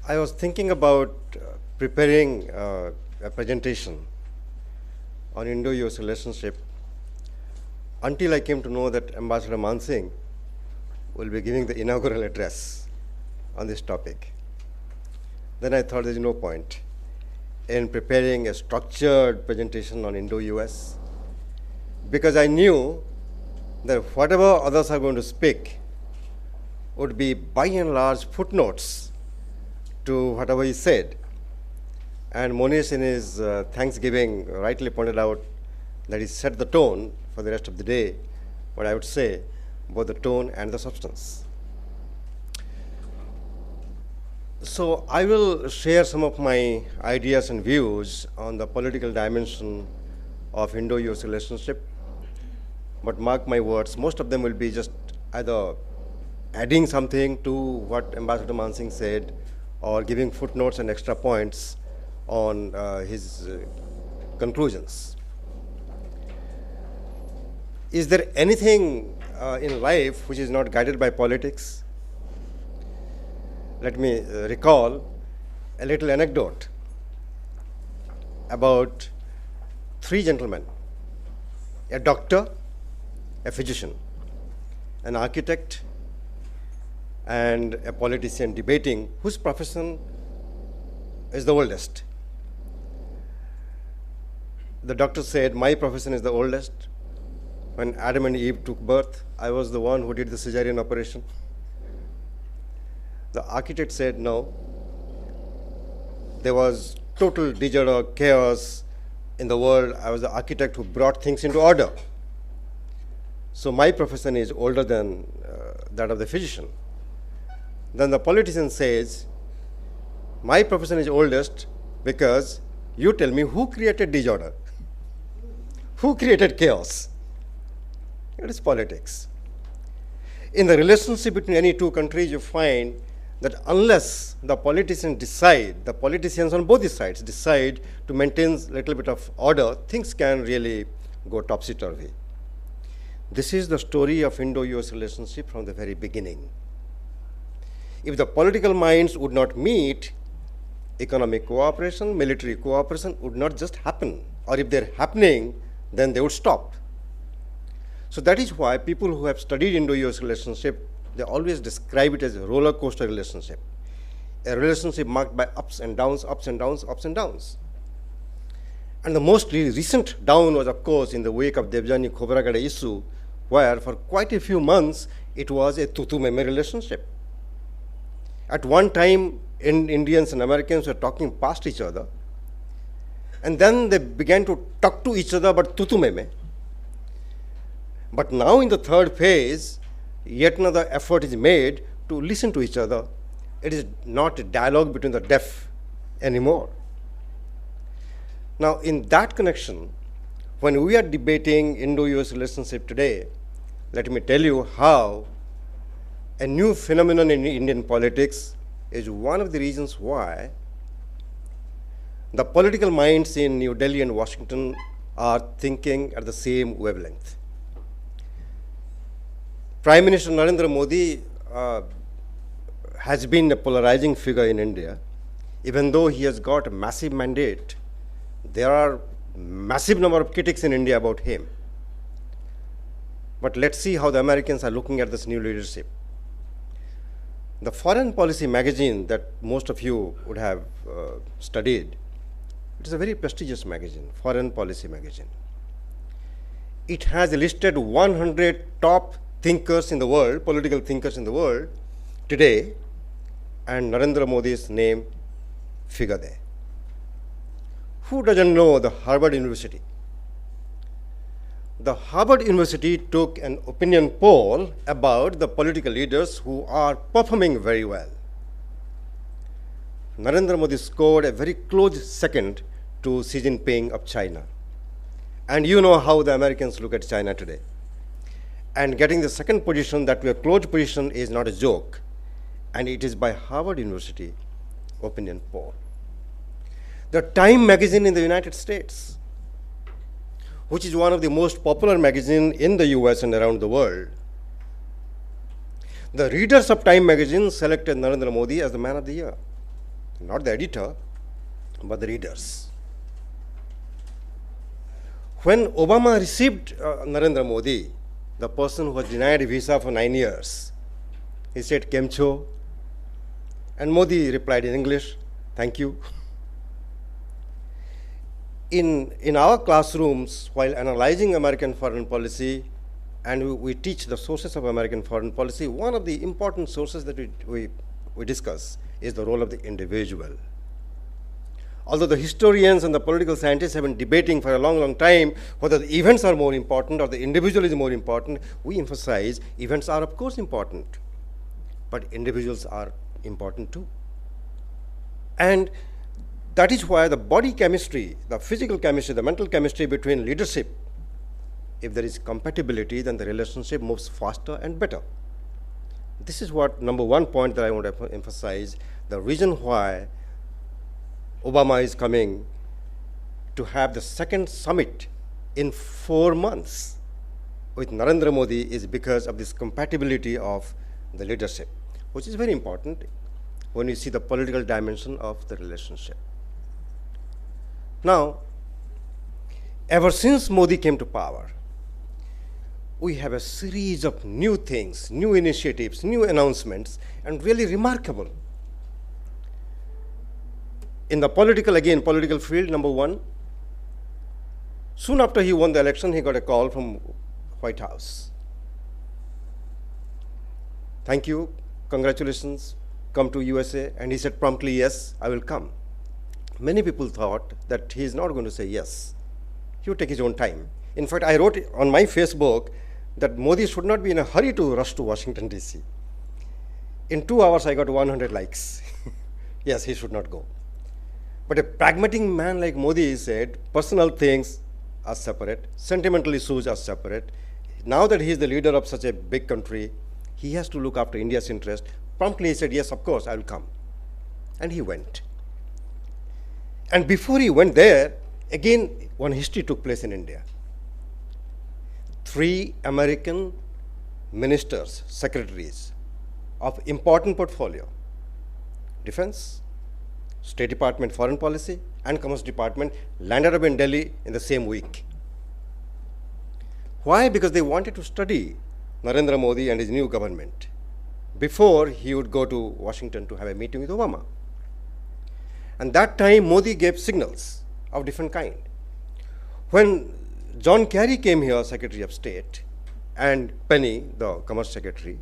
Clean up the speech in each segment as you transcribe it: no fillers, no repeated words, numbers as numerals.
I was thinking about preparing a presentation on Indo-US relationship until I came to know that Ambassador Mansingh will be giving the inaugural address on this topic. Then I thought there's no point in preparing a structured presentation on Indo-US because I knew that whatever others are going to speak would be by and large footnotes to whatever he said. And Monish in his Thanksgiving rightly pointed out that he set the tone for the rest of the day, but I would say both the tone and the substance. So I will share some of my ideas and views on the political dimension of Indo-US relationship, but mark my words, most of them will be just either adding something to what Ambassador Mansingh said or giving footnotes and extra points on his conclusions. Is there anything in life which is not guided by politics? Let me recall a little anecdote about three gentlemen, a doctor, a physician, an architect, and a politician debating whose profession is the oldest. The doctor said, my profession is the oldest. When Adam and Eve took birth, I was the one who did the cesarean operation. The architect said, no, there was total disorder, chaos in the world. I was the architect who brought things into order. So my profession is older than that of the physician. Then the politician says, my profession is oldest because you tell me who created disorder, who created chaos. It is politics. In the relationship between any two countries, you find that unless the politicians decide, the politicians on both sides decide to maintain a little bit of order, things can really go topsy-turvy. This is the story of Indo-US relationship from the very beginning. If the political minds would not meet, economic cooperation, military cooperation would not just happen. Or if they're happening, then they would stop. So that is why people who have studied Indo-US relationship, they always describe it as a roller coaster relationship. A relationship marked by ups and downs, ups and downs, ups and downs. And the most recent down was, of course, in the wake of Debjani Khobragade issue, where for quite a few months, it was a tutu-meme relationship. At one time, Indians and Americans were talking past each other, and then they began to talk to each other but tutu-meme. But now in the third phase, yet another effort is made to listen to each other. It is not a dialogue between the deaf anymore. Now, in that connection, when we are debating Indo-US relationship today, let me tell you how a new phenomenon in Indian politics is one of the reasons why the political minds in New Delhi and Washington are thinking at the same wavelength. Prime Minister Narendra Modi has been a polarizing figure in India. Even though he has got a massive mandate, there are massive number of critics in India about him. But let's see how the Americans are looking at this new leadership. The Foreign Policy magazine that most of you would have studied, it is a very prestigious magazine, Foreign Policy magazine. It has listed 100 top thinkers in the world, political thinkers in the world today, and Narendra Modi's name figure there. Who doesn't know the Harvard University? The Harvard University took an opinion poll about the political leaders who are performing very well. Narendra Modi scored a very close second to Xi Jinping of China. And you know how the Americans look at China today. And getting the second position, that a close position, is not a joke. And it is by Harvard University opinion poll. The Time magazine in the United States, which is one of the most popular magazines in the US and around the world, The readers of Time magazine selected Narendra Modi as the man of the year. Not the editor, but the readers. When Obama received Narendra Modi, the person who was denied a visa for 9 years, he said, "Kemcho?" And Modi replied in English, "Thank you." In our classrooms, while analyzing American foreign policy, and we teach the sources of American foreign policy, one of the important sources that we discuss is the role of the individual. Although the historians and the political scientists have been debating for a long, long time whether the events are more important or the individual is more important, we emphasize events are, of course, important, but individuals are important too. And that is why the body chemistry, the physical chemistry, the mental chemistry between leadership, if there is compatibility, then the relationship moves faster and better. This is what number one point that I want to emphasize, the reason why Obama is coming to have the second summit in 4 months with Narendra Modi is because of this compatibility of the leadership, which is very important when you see the political dimension of the relationship. Now, ever since Modi came to power, we have a series of new things, new initiatives, new announcements, and really remarkable. In the political field, number one, soon after he won the election, he got a call from White House. "Thank you, congratulations, come to USA." And he said promptly, "Yes, I will come." Many people thought that he is not going to say yes. He would take his own time. In fact, I wrote on my Facebook that Modi should not be in a hurry to rush to Washington, D.C. In 2 hours, I got 100 likes. Yes, he should not go. But a pragmatic man like Modi said, personal things are separate, sentimental issues are separate. Now that he is the leader of such a big country, he has to look after India's interest. Promptly he said, "Yes, of course, I will come." And he went. And before he went there, again, one history took place in India. 3 American ministers, secretaries of important portfolio, Defense, State Department, Foreign Policy, and Commerce Department, landed up in Delhi in the same week. Why? Because they wanted to study Narendra Modi and his new government before he would go to Washington to have a meeting with Obama. And that time, Modi gave signals of different kind. When John Kerry came here, Secretary of State, and Penny, the Commerce Secretary,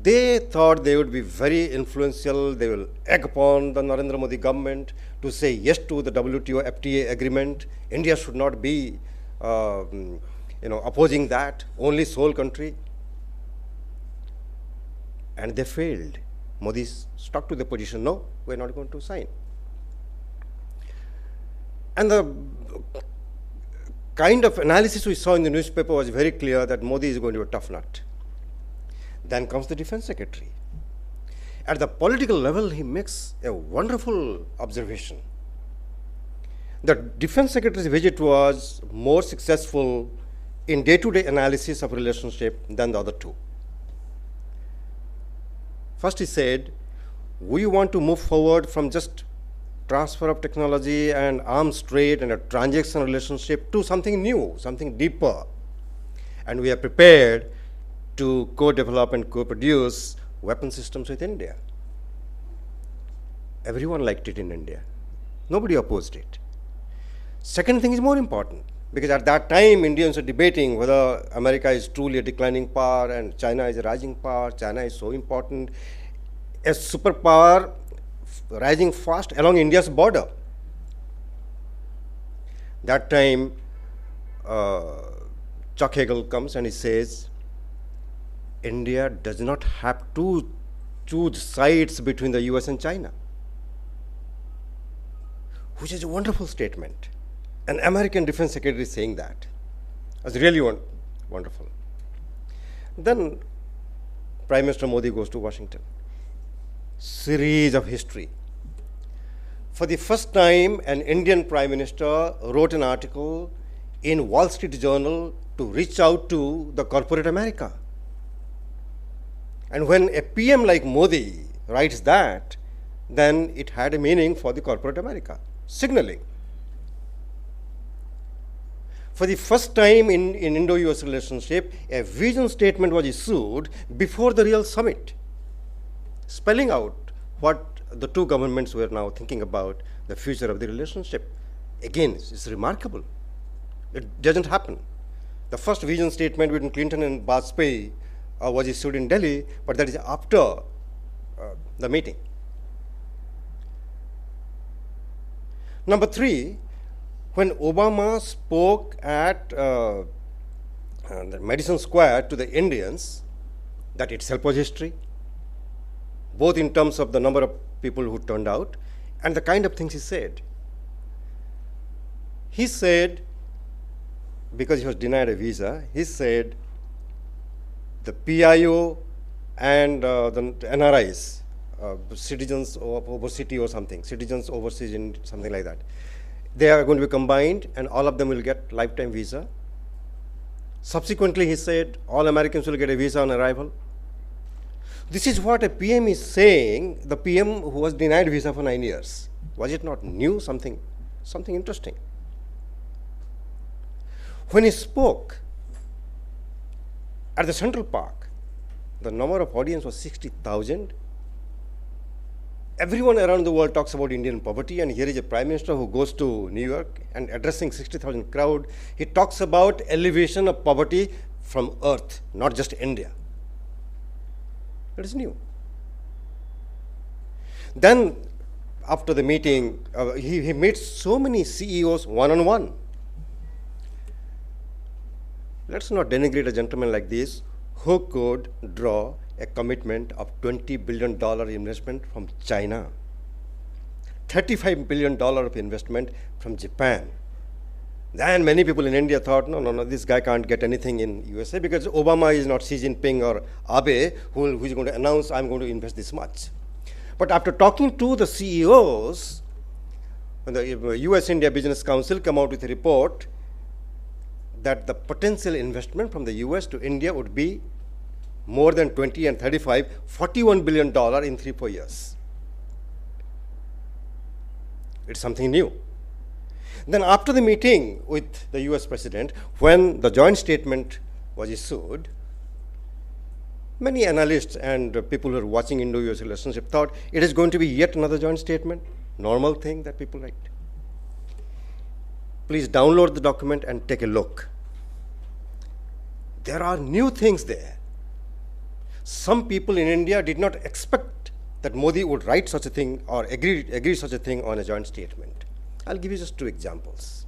they thought they would be very influential. They will egg upon the Narendra Modi government to say yes to the WTO FTA agreement. India should not be opposing that, only sole country. And they failed. Modi stuck to the position, no, we're not going to sign. And the kind of analysis we saw in the newspaper was very clear that Modi is going to be a tough nut. Then comes the Defense Secretary. At the political level, he makes a wonderful observation. The Defense Secretary's visit was more successful in day-to-day analysis of relationship than the other two. First, he said, we want to move forward from just transfer of technology and arms trade and a transaction relationship to something new, something deeper. And we are prepared to co-develop and co-produce weapon systems with India. Everyone liked it in India. Nobody opposed it. Second thing is more important, because at that time, Indians were debating whether America is truly a declining power and China is a rising power. China is so important. A superpower rising fast along India's border. That time, Chuck Hagel comes and he says, India does not have to choose sides between the US and China, which is a wonderful statement. An American Defense Secretary saying that. That's really wonderful. Then Prime Minister Modi goes to Washington. Series of history. For the first time, an Indian Prime Minister wrote an article in Wall Street Journal to reach out to the corporate America. And when a PM like Modi writes that, then it had a meaning for the corporate America, signaling. For the first time in Indo-US relationship, a vision statement was issued before the real summit, spelling out what the two governments were now thinking about the future of the relationship. Again, it's remarkable. It doesn't happen. The first vision statement between Clinton and Vajpayee was issued in Delhi, but that is after the meeting. Number three, when Obama spoke at the Madison Square to the Indians, that itself was history, both in terms of the number of people who turned out and the kind of things he said. He said, because he was denied a visa, he said the PIO and the NRIs, citizens overseas or something, citizens overseas in something like that, they are going to be combined and all of them will get lifetime visa. Subsequently, he said all Americans will get a visa on arrival. This is what a PM is saying, the PM who was denied visa for 9 years. Was it not new, something interesting? When he spoke at the Central Park, the number of audience was 60,000. Everyone around the world talks about Indian poverty, and here is a prime minister who goes to New York and addressing 60,000 crowd. He talks about elevation of poverty from earth, not just India. That is new. Then, after the meeting, he meets so many CEOs one-on-one. Let's not denigrate a gentleman like this who could draw a commitment of $20 billion investment from China, $35 billion of investment from Japan. Then many people in India thought, no, this guy can't get anything in USA because Obama is not Xi Jinping or Abe who is going to announce, I'm going to invest this much. But after talking to the CEOs, when the US-India Business Council came out with a report that the potential investment from the US to India would be more than 20 and 35, $41 billion in 3-4 years. It's something new. Then after the meeting with the US president, when the joint statement was issued, many analysts and people who are watching Indo-US relationship thought it is going to be yet another joint statement, normal thing that people write. Please download the document and take a look. There are new things there. Some people in India did not expect that Modi would write such a thing or agree such a thing on a joint statement. I'll give you just 2 examples.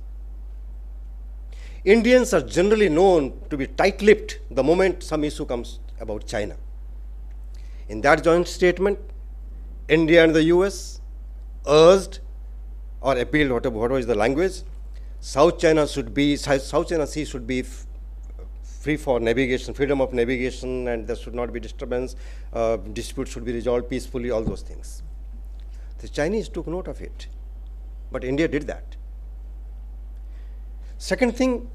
Indians are generally known to be tight-lipped the moment some issue comes about China. In that joint statement, India and the US urged or appealed, whatever is the language, South China Sea should be free for navigation, freedom of navigation, and there should not be disturbance, disputes should be resolved peacefully, all those things. The Chinese took note of it, but India did that. Second thing,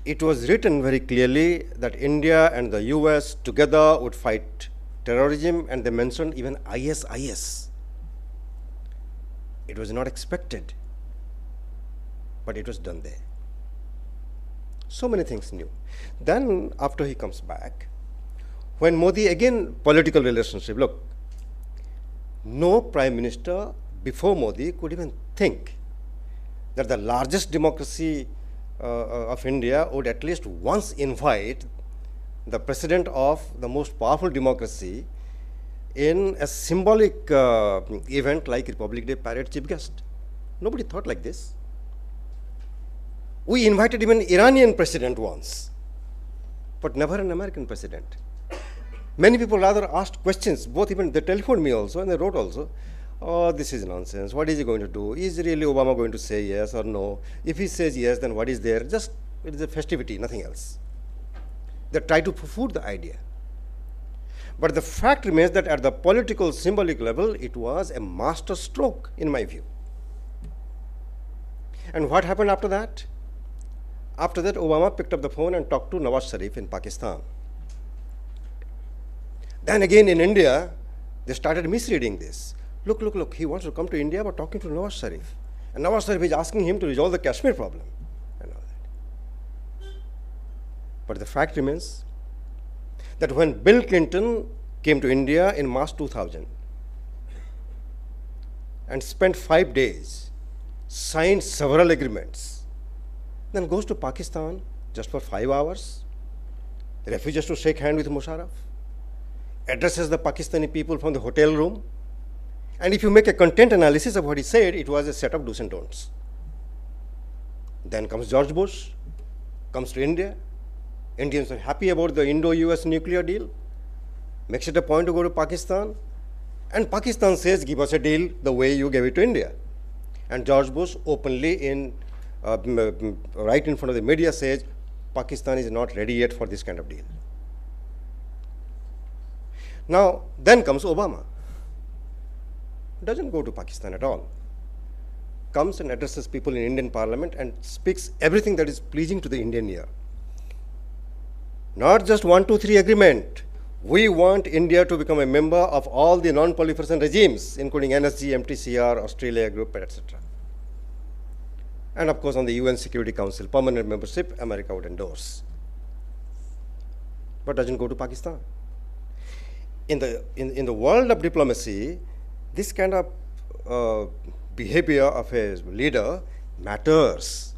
it was written very clearly that India and the US together would fight terrorism, and they mentioned even ISIS. It was not expected, but it was done there. So many things new. Then after he comes back, when Modi, again, political relationship, look, no prime minister before Modi could even think that the largest democracy of India would at least once invite the president of the most powerful democracy in a symbolic event like Republic Day parade chief guest. Nobody thought like this. We invited even Iranian president once, but never an American president. Many people rather asked questions, both even they telephoned me also and they wrote also, oh, this is nonsense, what is he going to do? Is really Obama going to say yes or no? If he says yes, then what is there? Just, it is a festivity, nothing else. They try to poo-poo the idea. But the fact remains that at the political symbolic level, it was a master stroke, in my view. And what happened after that? After that, Obama picked up the phone and talked to Nawaz Sharif in Pakistan. Then again in India, they started misreading this. Look, look, look, he wants to come to India but talking to Nawaz Sharif. And Nawaz Sharif is asking him to resolve the Kashmir problem. And all that. But the fact remains that when Bill Clinton came to India in March 2000 and spent 5 days, signed several agreements, then goes to Pakistan just for 5 hours, refuses to shake hands with Musharraf, addresses the Pakistani people from the hotel room, and if you make a content analysis of what he said, it was a set of do's and don'ts. Then comes George Bush, comes to India. Indians are happy about the Indo-US nuclear deal, makes it a point to go to Pakistan, and Pakistan says, give us a deal the way you gave it to India. And George Bush openly right in front of the media says, Pakistan is not ready yet for this kind of deal. Now, then comes Obama. Doesn't go to Pakistan at all. Comes and addresses people in Indian parliament and speaks everything that is pleasing to the Indian ear. Not just 1, 2, 3 agreement. We want India to become a member of all the non-proliferation regimes, including NSG, MTCR, Australia Group, etc. And of course, on the UN Security Council, permanent membership, America would endorse. But doesn't go to Pakistan. In the world of diplomacy, this kind of behavior of a leader matters.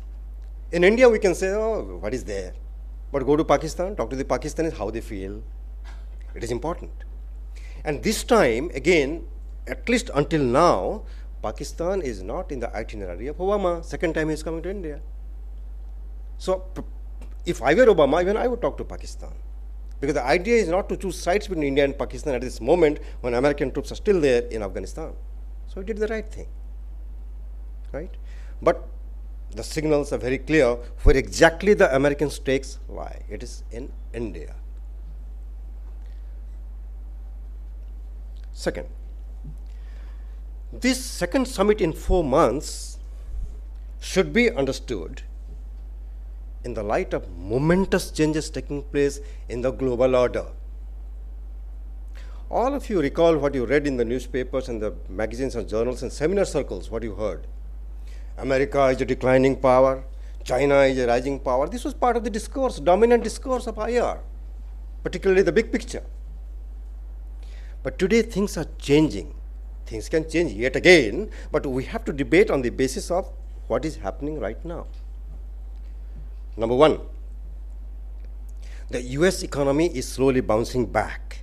In India, we can say, oh, what is there? But go to Pakistan, talk to the Pakistanis, how they feel. It is important. And this time, again, at least until now, Pakistan is not in the itinerary of Obama. Second time he is coming to India. So if I were Obama, even I would talk to Pakistan. Because the idea is not to choose sides between India and Pakistan at this moment when American troops are still there in Afghanistan. So he did the right thing, right? But the signals are very clear where exactly the American stakes lie. It is in India. Second, this second summit in 4 months should be understood in the light of momentous changes taking place in the global order. All of you recall what you read in the newspapers and the magazines and journals and seminar circles, what you heard. America is a declining power, China is a rising power. This was part of the discourse, dominant discourse of IR, particularly the big picture. But today things are changing. Things can change yet again, but we have to debate on the basis of what is happening right now. Number one, the US economy is slowly bouncing back.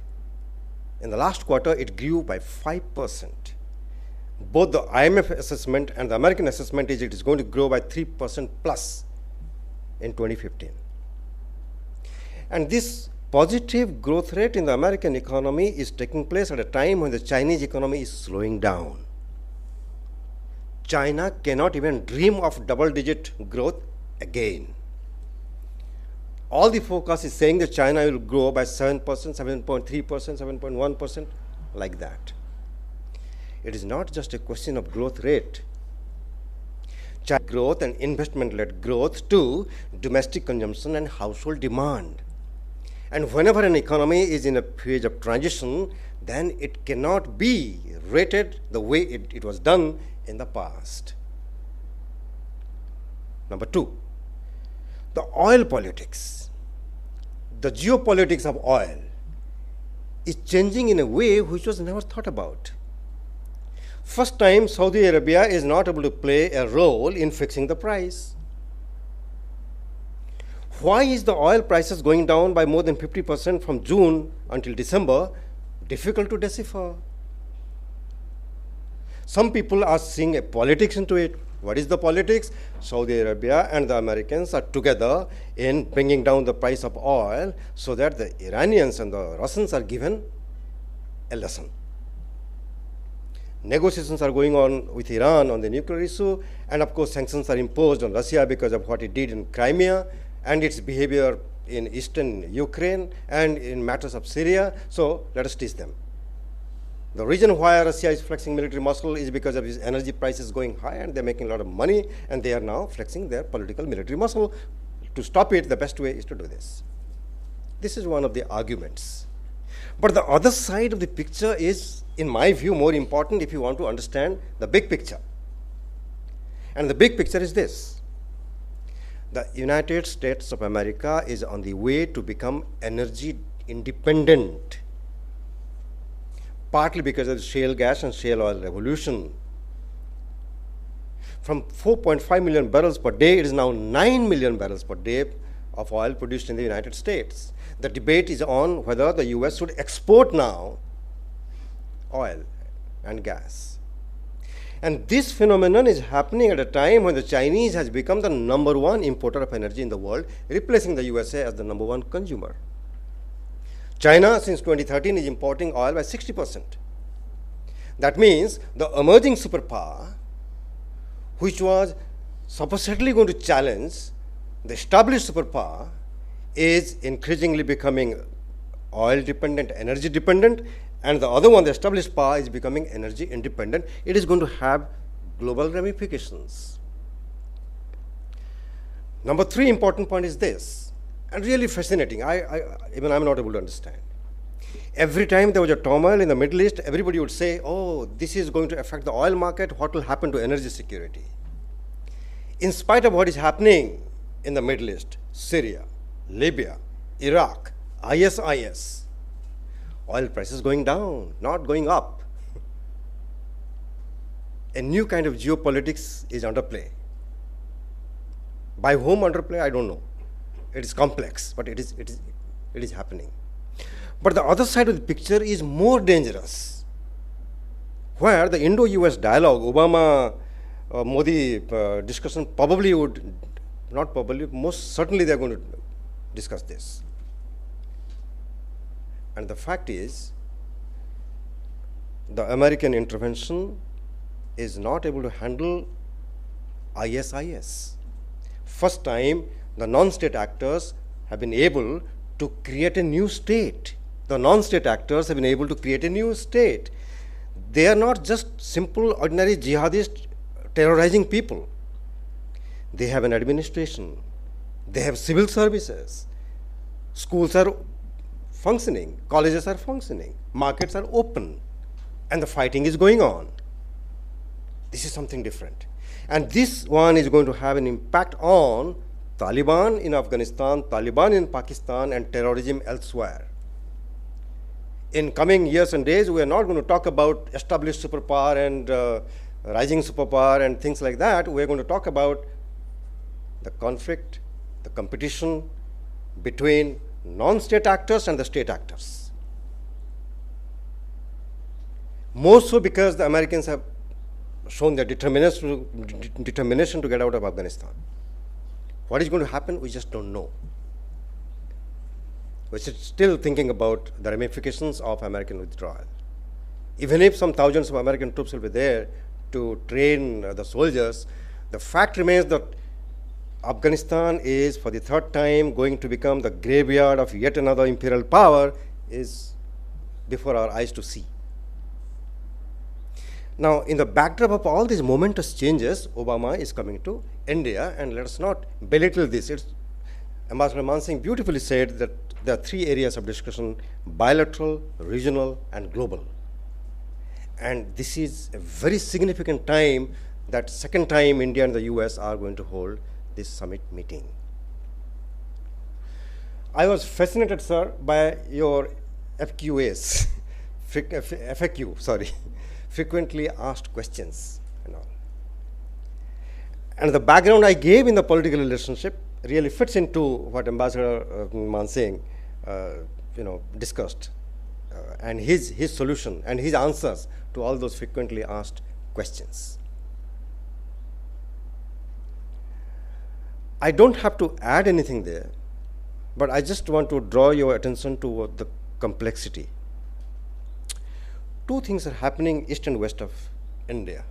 In the last quarter, it grew by 5%. Both the IMF assessment and the American assessment is it is going to grow by 3% plus in 2015. And this positive growth rate in the American economy is taking place at a time when the Chinese economy is slowing down. China cannot even dream of double-digit growth again. All the forecast is saying that China will grow by 7%, 7.3%, 7.1%, like that. It is not just a question of growth rate. China growth and investment-led growth to domestic consumption and household demand. And whenever an economy is in a phase of transition, then it cannot be rated the way it was done in the past. Number two, the oil politics, the geopolitics of oil is changing in a way which was never thought about. First time, Saudi Arabia is not able to play a role in fixing the price. Why is the oil prices going down by more than 50% from June until December? Difficult to decipher. Some people are seeing a politics into it. What is the politics? Saudi Arabia and the Americans are together in bringing down the price of oil so that the Iranians and the Russians are given a lesson. Negotiations are going on with Iran on the nuclear issue, and of course sanctions are imposed on Russia because of what it did in Crimea and its behavior in eastern Ukraine and in matters of Syria. So let us teach them. The reason why Russia is flexing military muscle is because of its energy prices going high and they're making a lot of money, and they are now flexing their political military muscle. To stop it, the best way is to do this. This is one of the arguments But the other side of the picture is, in my view, more important if you want to understand the big picture. And the big picture is this. The United States of America is on the way to become energy independent, partly because of the shale gas and shale oil revolution. From 4.5 million barrels per day, it is now 9 million barrels per day of oil produced in the United States. The debate is on whether the US should export now oil and gas. And this phenomenon is happening at a time when the Chinese has become the #1 importer of energy in the world, replacing the USA as the #1 consumer. China, since 2013, is importing oil by 60%. That means the emerging superpower, which was supposedly going to challenge the established superpower, is increasingly becoming oil dependent, energy dependent, and the other one, the established power, is becoming energy independent. It is going to have global ramifications. Number 3 important point is this, and really fascinating. Even I'm not able to understand. Every time there was a turmoil in the Middle East, everybody would say, oh, this is going to affect the oil market. What will happen to energy security? In spite of what is happening in the Middle East, Syria, Libya, Iraq, ISIS, oil prices going down, not going up. A new kind of geopolitics is under play. By whom under play, I don't know. It is complex, but it is happening. But the other side of the picture is more dangerous, where the Indo-US dialogue, Obama-Modi discussion probably would, not probably, most certainly they're going to discuss this. And the fact is, the American intervention is not able to handle ISIS. First time, the non-state actors have been able to create a new state. The non-state actors have been able to create a new state. They are not just simple, ordinary jihadists terrorizing people. They have an administration. They have civil services. Schools are functioning. Colleges are functioning. Markets are open. And the fighting is going on. This is something different. And this one is going to have an impact on Taliban in Afghanistan, Taliban in Pakistan, and terrorism elsewhere. In coming years and days, we are not going to talk about established superpower and rising superpower and things like that. We are going to talk about the conflict, the competition between non-state actors and the state actors. More so because the Americans have shown their determination to get out of Afghanistan. What is going to happen, we just don't know. We're still thinking about the ramifications of American withdrawal. Even if some thousands of American troops will be there to train the soldiers, the fact remains that Afghanistan is, for the 3rd time, going to become the graveyard of yet another imperial power is before our eyes to see. Now, in the backdrop of all these momentous changes, Obama is coming to India, and let us not belittle this. Ambassador Mansingh beautifully said that there are 3 areas of discussion: bilateral, regional, and global. And this is a very significant time, that 2nd time India and the US are going to hold this summit meeting. I was fascinated, sir, by your FQAs, FAQ, sorry, frequently asked questions and all. And the background I gave in the political relationship really fits into what Ambassador Mansingh discussed, and his solution and his answers to all those frequently asked questions. I don't have to add anything there, but I just want to draw your attention to the complexity. 2 things are happening east and west of India.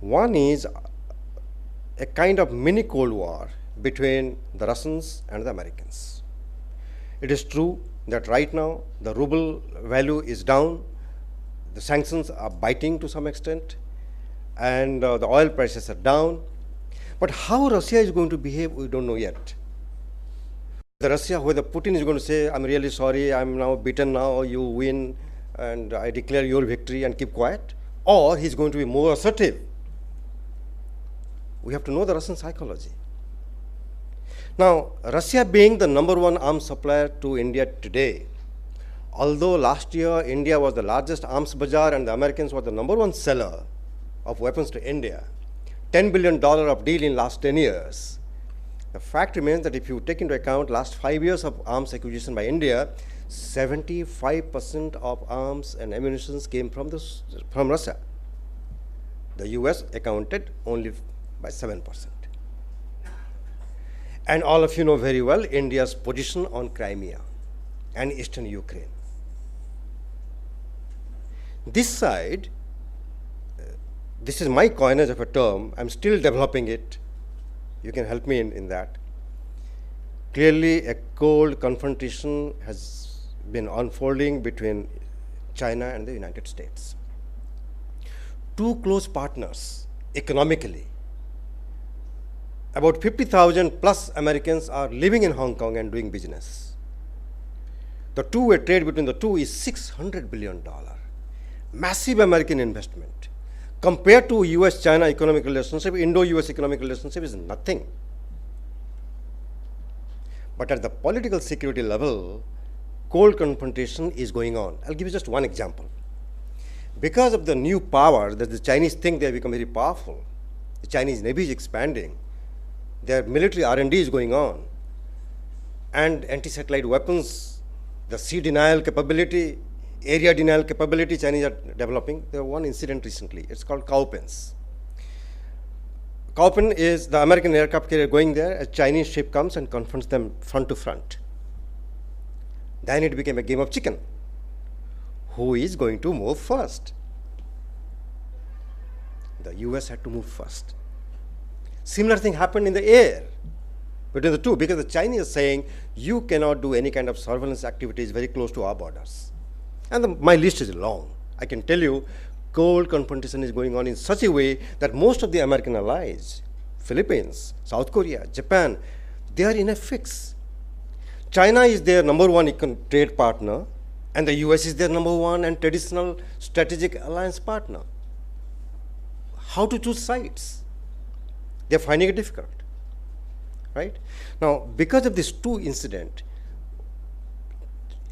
One is a kind of mini Cold War between the Russians and the Americans. It is true that right now the ruble value is down, the sanctions are biting to some extent, and the oil prices are down. But how Russia is going to behave, we don't know yet. The Russia, whether Putin is going to say, I'm really sorry, I'm now beaten now, you win, and I declare your victory and keep quiet, or he's going to be more assertive. We have to know the Russian psychology. Now, Russia being the #1 arms supplier to India today, although last year India was the largest arms bazaar and the Americans were the #1 seller of weapons to India, $10 billion of deal in last 10 years, the fact remains that if you take into account last 5 years of arms acquisition by India, 75% of arms and ammunition came from Russia. The US accounted only by 7%. And all of you know very well India's position on Crimea and eastern Ukraine. This side, this is my coinage of a term, I'm still developing it. You can help me in that. Clearly, a cold confrontation has been unfolding between China and the United States. Two close partners economically. About 50,000 plus Americans are living in Hong Kong and doing business. The two-way trade between the two is $600 billion. Massive American investment. Compared to US-China economic relationship, Indo-US economic relationship is nothing. But at the political security level, cold confrontation is going on. I'll give you just one example. Because of the new power that the Chinese think they have become very powerful, the Chinese Navy is expanding, their military R&D is going on, and anti-satellite weapons, the sea denial capability, area denial capability Chinese are developing. There was one incident recently. It's called Cowpens. Cowpen is the American aircraft carrier going there. A Chinese ship comes and confronts them front to front. Then it became a game of chicken. Who is going to move first? The US had to move first. Similar thing happened in the air between the two, because the Chinese are saying, you cannot do any kind of surveillance activities very close to our borders. And my list is long. I can tell you, cold confrontation is going on in such a way that most of the American allies, Philippines, South Korea, Japan, they are in a fix. China is their #1 trade partner, and the US is their #1 and traditional strategic alliance partner. How to choose sides? They're finding it difficult, right? Now, because of these two incidents,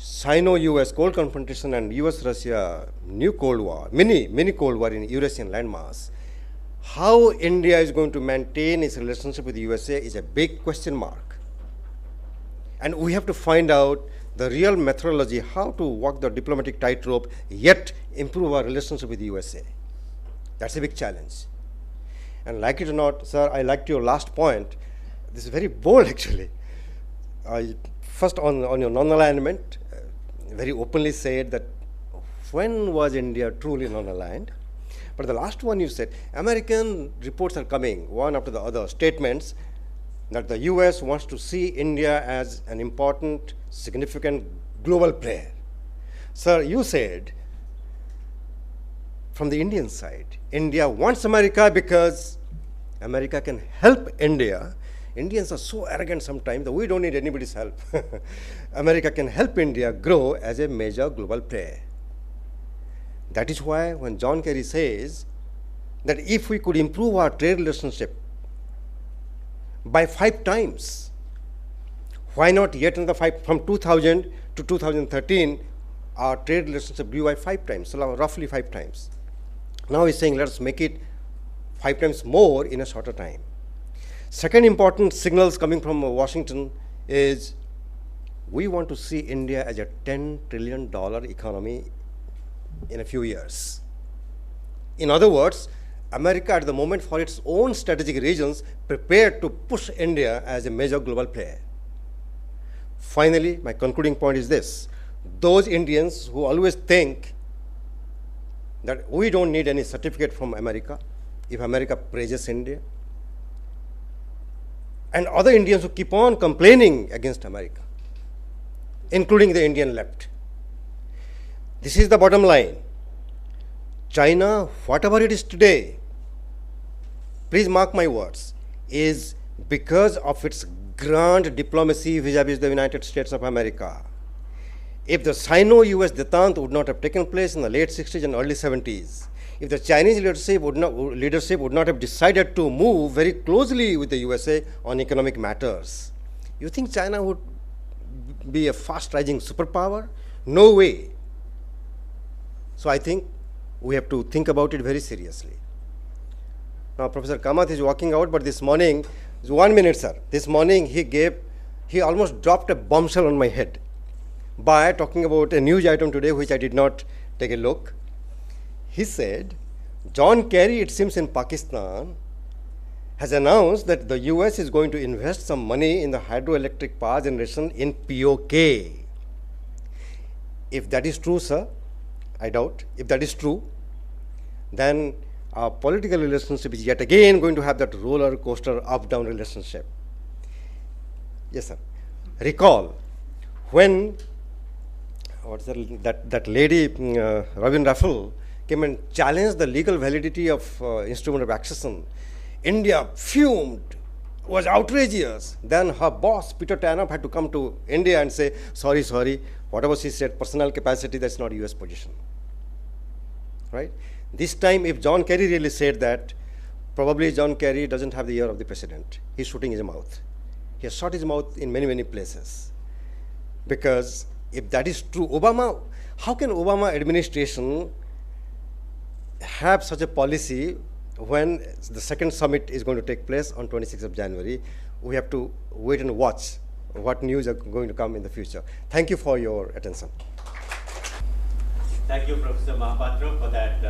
Sino-US cold confrontation and US-Russia new Cold War, mini Cold War in Eurasian landmass, how India is going to maintain its relationship with the USA is a big question mark. And we have to find out the real methodology, how to walk the diplomatic tightrope, yet improve our relationship with the USA. That's a big challenge. And like it or not, sir, I liked your last point. This is very bold, actually. First, on your non-alignment, very openly said that when was India truly non-aligned? But the last one you said, American reports are coming, one after the other, statements that the US wants to see India as an important, significant global player. Sir, you said, from the Indian side, India wants America because America can help India. Indians are so arrogant sometimes that we don't need anybody's help. America can help India grow as a major global player. That is why when John Kerry says that if we could improve our trade relationship by 5 times, why not yet another 5, from 2000 to 2013, our trade relationship grew by 5 times, so roughly 5 times. Now he's saying, let's make it 5 times more in a shorter time. Second important signals coming from Washington is we want to see India as a $10 trillion economy in a few years. In other words, America at the moment for its own strategic reasons prepared to push India as a major global player. Finally, my concluding point is this. Those Indians who always think that we don't need any certificate from America if America praises India, and other Indians who keep on complaining against America, including the Indian left. This is the bottom line. China, whatever it is today, please mark my words, is because of its grand diplomacy vis-a-vis the United States of America. If the Sino-US détente would not have taken place in the late 60s and early 70s, if the Chinese leadership would not have decided to move very closely with the USA on economic matters, you think China would be a fast-rising superpower? No way. So I think we have to think about it very seriously. Now, Professor Kamath is walking out, but this morning, 1 minute, sir. This morning he almost dropped a bombshell on my head by talking about a news item today which I did not take a look. He said, John Kerry, it seems in Pakistan, has announced that the US is going to invest some money in the hydroelectric power generation in POK. If that is true, sir, I doubt. If that is true, then our political relationship is yet again going to have that roller coaster up-down relationship. Yes, sir. Recall when that lady, Robin Raffel, came and challenged the legal validity of instrument of accession. India fumed, was outrageous. Then her boss, Peter Tanop, had to come to India and say, sorry, whatever she said, personal capacity, that's not US position. Right? This time, if John Kerry really said that, probably John Kerry doesn't have the ear of the president. He's shooting his mouth. He has shot his mouth in many, many places. Because if that is true, how can Obama administration have such a policy when the second summit is going to take place on 26th of January? We have to wait and watch what news are going to come in the future. Thank you for your attention. Thank you, Professor Mahapatra, for that